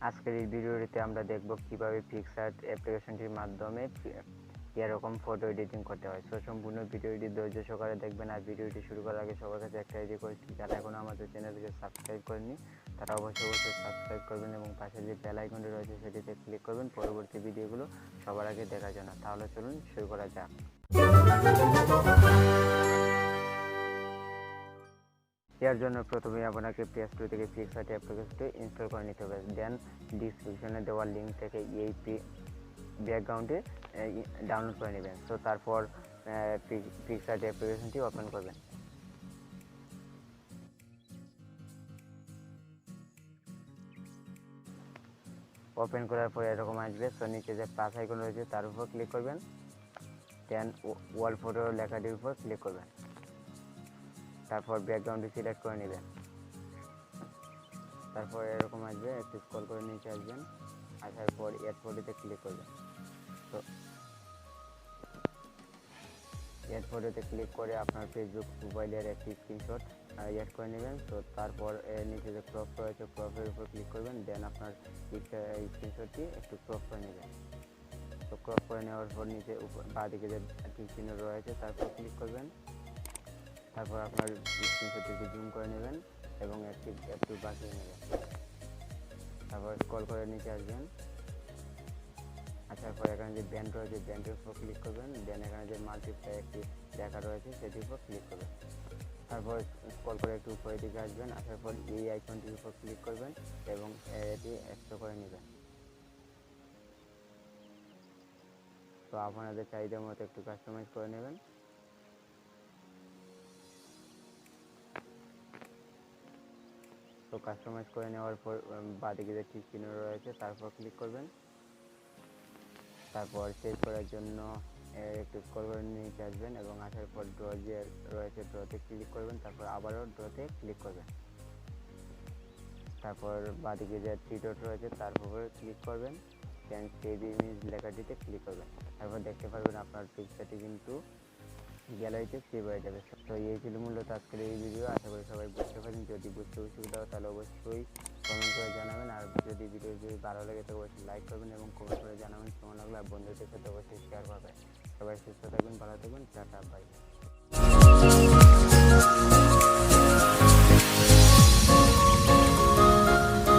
আজকের এই ভিডিওটিতে আমরা দেখব কিভাবে পিক্সার্ট অ্যাপ্লিকেশনটির মাধ্যমে এরকম ফটো এডিটিং করতে হয়। সো সম্পূর্ণ ভিডিওটি ধৈর্য সহকারে দেখবেন। আর ভিডিওটি শুরু করার আগে সবার কাছে একটা রিকোয়েস্ট, যারা এখনও আমাদের চ্যানেলটিকে সাবস্ক্রাইব করেনি তারা অবশ্যই সাবস্ক্রাইব করবেন এবং পাশে যে বেল আইকনটি রয়েছে সেটিতে ক্লিক করবেন পরবর্তী ভিডিওগুলো সবার আগে দেখার জন্য। তাহলে চলুন শুরু করা যাক। এর জন্য প্রথমে আপনাকে প্লে স্টোর থেকে পিক্সার্ট অ্যাপ্লিকেশনটি ইনস্টল করে নিতে হবে। দেন ডিসক্রিপশনে দেওয়া লিঙ্ক থেকে এই ব্যাকগ্রাউন্ডে ডাউনলোড করে নেবেন। তো তারপর পিক্সার্ট অ্যাপ্লিকেশনটি ওপেন করবেন। ওপেন করার পরে এরকম আসবে। তো নিচে যে প্লাস আইকন রয়েছে তার উপর ক্লিক করবেন। দেন ওয়াল ফটো লেখাটির উপর ক্লিক করবেন। তারপর ব্যাকগ্রাউন্ডটি সিলেক্ট করে নেবেন। তারপর এরকম আসবে, একটু স্ক্রল করে নিচে আসবেন। আসার পর এড ফটোতে ক্লিক করবেন। তো এড ফটোতে ক্লিক করে আপনার ফেসবুক মোবাইলের একটি স্ক্রিনশট অ্যাড করে নেবেন। তো তারপর নিচে যে ক্রপ রয়েছে ক্রপের উপর ক্লিক করবেন। দেন আপনার স্ক্রিনশটটি একটু ক্রপ করে নেবেন। তো ক্রপ করে নেওয়ার পর নিচে বাঁ দিকে যে টিক চিহ্ন রয়েছে তারপর ক্লিক করবেন। তারপর আপনার স্ক্রিনশটটি জুম করে নেবেন এবং একটু বাঁকিয়ে নেবেন। তারপর স্ক্রল করে নিচে আসবেন। আসার পর এখানে যে ব্যান্ড রয়েছে ব্যান্ডের উপর ক্লিক করবেন। দেন এখানে যে মাল্টিপ্লাই একটি লেখা রয়েছে সেটির উপর ক্লিক করবেন। তারপর স্ক্রল করে একটু উপরের দিকে আসবেন। আসার পর এই আইকনটির উপর ক্লিক করবেন এবং এটি এক্সট্রা করে নেবেন। তো আপনাদের চাহিদা মতো একটু কাস্টমাইজ করে নেবেন। তো কাস্টমাইজ করে নেওয়ার পর বাঁদিকে যে টিক চিহ্ন রয়েছে তারপর ক্লিক করবেন। তারপর সেভ করার জন্য একটু স্ক্রল করে নিচে আসবেন এবং আসার পর ড্র যে রয়েছে ড্রতে ক্লিক করবেন। তারপর আবারও ড্রতে ক্লিক করবেন। তারপর বাঁদিকে যে থ্রি ডট রয়েছে তার উপর ক্লিক করবেন। দেন সেভ ইমেজ লেখাটিতে ক্লিক করবেন। তারপর দেখতে পারবেন আপনার পিকচারটি কিন্তু গ্যালারিতে সেভ হয়ে যাবে। তো এই ছিল মূলত আজকের এই ভিডিও। আশা করি সবাই বুঝতে পারেন। যদি বুঝতে অসুবিধা হয় তাহলে অবশ্যই কমেন্ট করে জানাবেন। আর যদি ভিডিওটি ভালো লাগে তো অবশ্যই লাইক করবেন এবং কমেন্ট করে জানাবেন কেমন লাগলো। আর বন্ধুদের সাথে অবশ্যই শেয়ার করবেন। সবাই সুস্থ থাকবেন, ভালো থাকবেন, টাটা, বাই।